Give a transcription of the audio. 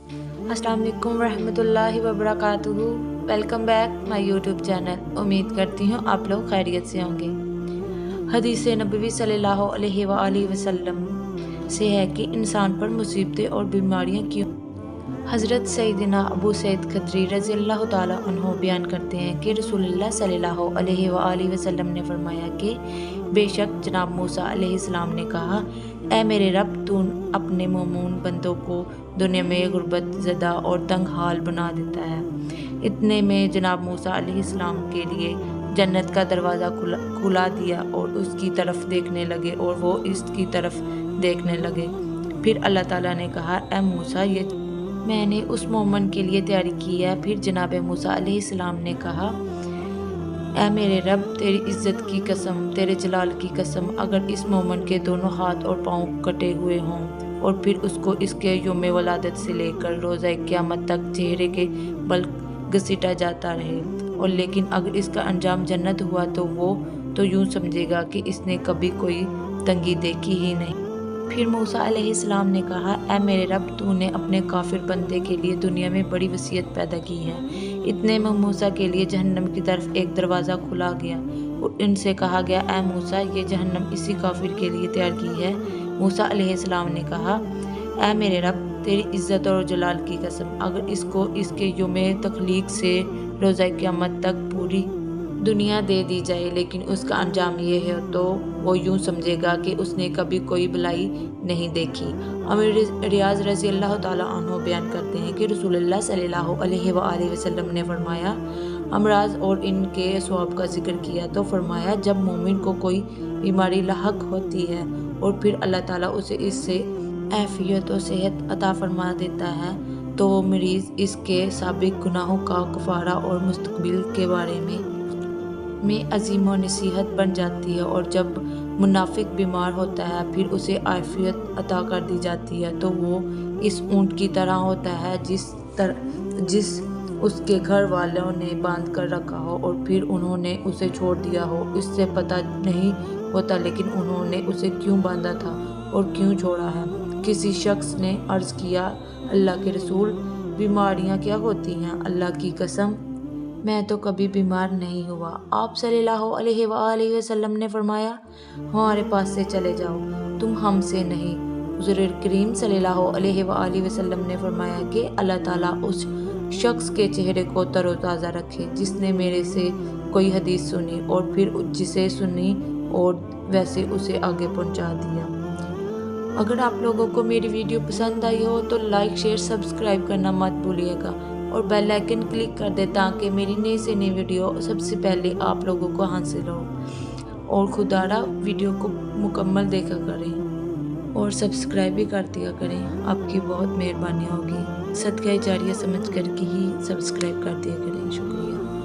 अस्सलाम वालेकुम रहमतुल्लाहि व बरकातुहू। Welcome back my YouTube channel. उम्मीद करती हूँ आप लोग खैरियत से होंगे। हदीस नबवी सल्लल्लाहु अलैहि वसल्लम से है कि इंसान पर मुसीबतें और बीमारियाँ क्यों। हज़रत सैयदना अबू सईद खदरी रज़ी अल्लाह ताला अन्हु बयान करते हैं कि रसूलुल्लाह सल्लल्लाहु अलैहि वसल्लम ने फरमाया कि बेशक जनाब मूसा अलैहिस्सलाम ने कहा, ऐ मेरे रब, तू अपने मोमून बंदों को दुनिया में गुर्बत ज़दा और तंग हाल बना देता है। इतने में जनाब मूसा अलैहिस्सलाम के लिए जन्नत का दरवाज़ा खुला दिया और उसकी तरफ देखने लगे और वो इसकी तरफ देखने लगे। फिर अल्लाह ताला ने कहा, ऐ मूसा, ये मैंने उस मोमन के लिए तैयारी की है। फिर जनाब मूसा अलैहिस्सलाम ने कहा, ऐ मेरे रब, तेरी इज़्ज़त की कसम, तेरे जलाल की कसम, अगर इस मोमन के दोनों हाथ और पाँव कटे हुए हों और फिर उसको इसके यौम वलादत से लेकर रोज़ा क़यामत तक चेहरे के बल घसीटा जाता रहे, और लेकिन अगर इसका अंजाम जन्नत हुआ तो वो तो यूँ समझेगा कि इसने कभी कोई तंगी देखी ही नहीं। फिर मूसा अलैहिस्सलाम ने कहा, ऐ मेरे रब, तूने अपने काफिर बंदे के लिए दुनिया में बड़ी वसीयत पैदा की है। इतने में मूसा के लिए जहन्नम की तरफ एक दरवाज़ा खुला गया और इनसे कहा गया, ऐ मूसा, ये जहन्नम इसी काफिर के लिए तैयार की है। मूसा अलैहिस्सलाम ने कहा, ऐ मेरे रब, तेरी इज़्ज़त और जलाल की कसम, अगर इसको इसके यौम तख्लीक से रोज़ा क़यामत तक पूरी दुनिया दे दी जाए, लेकिन उसका अंजाम ये है तो वो यूँ समझेगा कि उसने कभी कोई भलाई नहीं देखी। अमीर रियाज रज़ी अल्लाह ताला अन्हु बयान करते हैं कि रसूलुल्लाह सल्लल्लाहु अलैहि वसल्लम ने फरमाया, अमराज और इनके स्वाब का जिक्र किया तो फरमाया, जब मोमिन को कोई बीमारी लाहक होती है और फिर अल्लाह ताला उसे इससे आफियत और सेहत अता फरमा देता है, तो वो मरीज़ इसके साबिक गुनाहों का कफ़ारा और मुस्तकबिल के बारे में अज़ीम और नसीहत बन जाती है। और जब मुनाफिक बीमार होता है फिर उसे आफियत अता कर दी जाती है, तो वो इस ऊँट की तरह होता है जिस उसके घर वालों ने बांध कर रखा हो और फिर उन्होंने उसे छोड़ दिया हो। इससे पता नहीं होता लेकिन उन्होंने उसे क्यों बांधा था और क्यों छोड़ा है। किसी शख्स ने अर्ज़ किया, अल्लाह के रसूल, बीमारियाँ क्या होती हैं? अल्लाह की कसम, मैं तो कभी बीमार नहीं हुआ। आप सल्लल्लाहु अलैहि वसल्लम ने फरमाया, हमारे पास से चले जाओ, तुम हमसे नहीं। हुज़ूर करीम सल्लल्लाहु अलैहि वसल्लम ने फरमाया कि अल्लाह ताला उस शख्स के चेहरे को तरोताज़ा रखे जिसने मेरे से कोई हदीस सुनी और फिर जिसे सुनी और वैसे उसे आगे पहुंचा दिया। अगर आप लोगों को मेरी वीडियो पसंद आई हो तो लाइक, शेयर, सब्सक्राइब करना मत भूलिएगा और बेल आइकन क्लिक कर दें ताकि मेरी नई से नई वीडियो सबसे पहले आप लोगों को हासिल हो। और खुदारा वीडियो को मुकम्मल देखा करें और सब्सक्राइब भी कर दिया करें, आपकी बहुत मेहरबानी होगी। सदका जारिया समझ कर के ही सब्सक्राइब कर दिया करें। शुक्रिया।